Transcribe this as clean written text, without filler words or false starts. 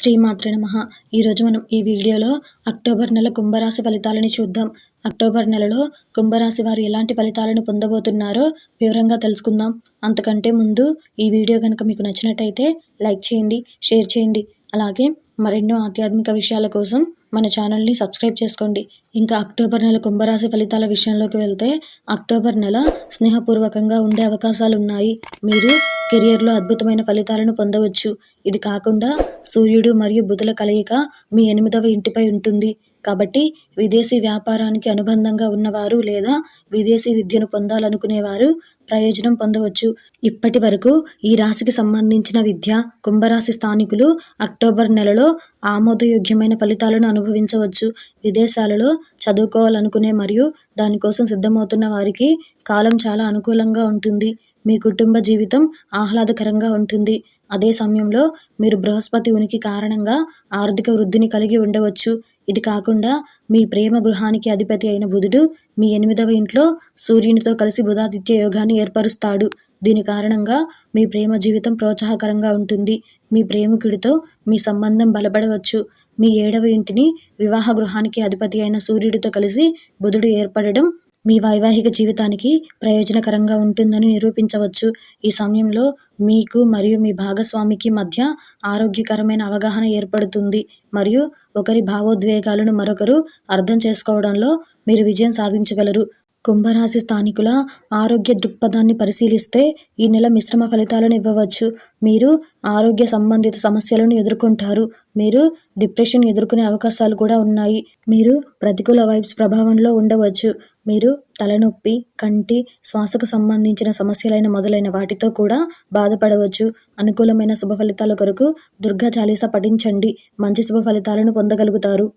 శ్రీమాత్రే నమః. ఈరోజు మనం ఈ వీడియోలో అక్టోబర్ నెల కుంభరాశి ఫలితాలని చూద్దాం. అక్టోబర్ నెలలో కుంభరాశి వారు ఎలాంటి ఫలితాలను పొందబోతున్నారో వివరంగా తెలుసుకుందాం. అంతకంటే ముందు ఈ వీడియో కనుక మీకు నచ్చినట్టయితే లైక్ చేయండి, షేర్ చేయండి. అలాగే మరెన్నో ఆధ్యాత్మిక విషయాల కోసం మన ఛానల్ని సబ్స్క్రైబ్ చేసుకోండి. ఇంకా అక్టోబర్ నెల కుంభరాశి ఫలితాల విషయంలోకి వెళ్తే, అక్టోబర్ నెల స్నేహపూర్వకంగా ఉండే అవకాశాలు ఉన్నాయి. మీరు కెరియర్లో అద్భుతమైన ఫలితాలను పొందవచ్చు. ఇది కాకుండా సూర్యుడు మరియు బుధుల కలయిక మీ 8వ ఇంటిపై ఉంటుంది. కాబట్టి విదేశీ వ్యాపారానికి అనుబంధంగా ఉన్నవారు లేదా విదేశీ విద్యను పొందాలనుకునేవారు ప్రయోజనం పొందవచ్చు. ఇప్పటి వరకు ఈ రాశికి సంబంధించిన కుంభరాశి స్థానికులు అక్టోబర్ నెలలో ఆమోదయోగ్యమైన ఫలితాలను అనుభవించవచ్చు. విదేశాలలో చదువుకోవాలనుకునే మరియు దానికోసం సిద్ధమవుతున్న వారికి కాలం చాలా అనుకూలంగా ఉంటుంది. మీ కుటుంబ జీవితం ఆహ్లాదకరంగా ఉంటుంది. అదే సమయంలో మీరు బృహస్పతి ఉనికి కారణంగా ఆర్థిక వృద్ధిని కలిగి ఉండవచ్చు. ఇది కాకుండా మీ ప్రేమ గృహానికి అధిపతి అయిన బుధుడు మీ 8వ ఇంట్లో సూర్యునితో కలిసి బుధాదిత్య యోగాన్ని ఏర్పరుస్తాడు. దీని కారణంగా మీ ప్రేమ జీవితం ప్రోత్సాహకరంగా ఉంటుంది. మీ ప్రేమికుడితో మీ సంబంధం బలపడవచ్చు. మీ 7వ ఇంటిని వివాహ గృహానికి అధిపతి అయిన సూర్యుడితో కలిసి బుధుడు ఏర్పడడం మీ వైవాహిక జీవితానికి ప్రయోజనకరంగా ఉంటుందని నిరూపించవచ్చు. ఈ సమయంలో మీకు మరియు మీ భాగస్వామికి మధ్య ఆరోగ్యకరమైన అవగాహన ఏర్పడుతుంది మరియు ఒకరి భావోద్వేగాలను మరొకరు అర్థం చేసుకోవడంలో మీరు విజయం సాధించగలరు. కుంభరాశి స్థానికుల ఆరోగ్య దృక్పథాన్ని పరిశీలిస్తే ఈ నెల మిశ్రమ ఫలితాలను ఇవ్వవచ్చు. మీరు ఆరోగ్య సంబంధిత సమస్యలను ఎదుర్కొంటారు. మీరు డిప్రెషన్ ఎదుర్కొనే అవకాశాలు కూడా ఉన్నాయి. మీరు ప్రతికూల వైబ్స్ ప్రభావంలో ఉండవచ్చు. మీరు తలనొప్పి, కంటి, శ్వాసకు సంబంధించిన సమస్యలైన మొదలైన వాటితో కూడా బాధపడవచ్చు. అనుకూలమైన శుభ ఫలితాల కొరకు దుర్గా చాలీసా పఠించండి. మంచి శుభ ఫలితాలను పొందగలుగుతారు.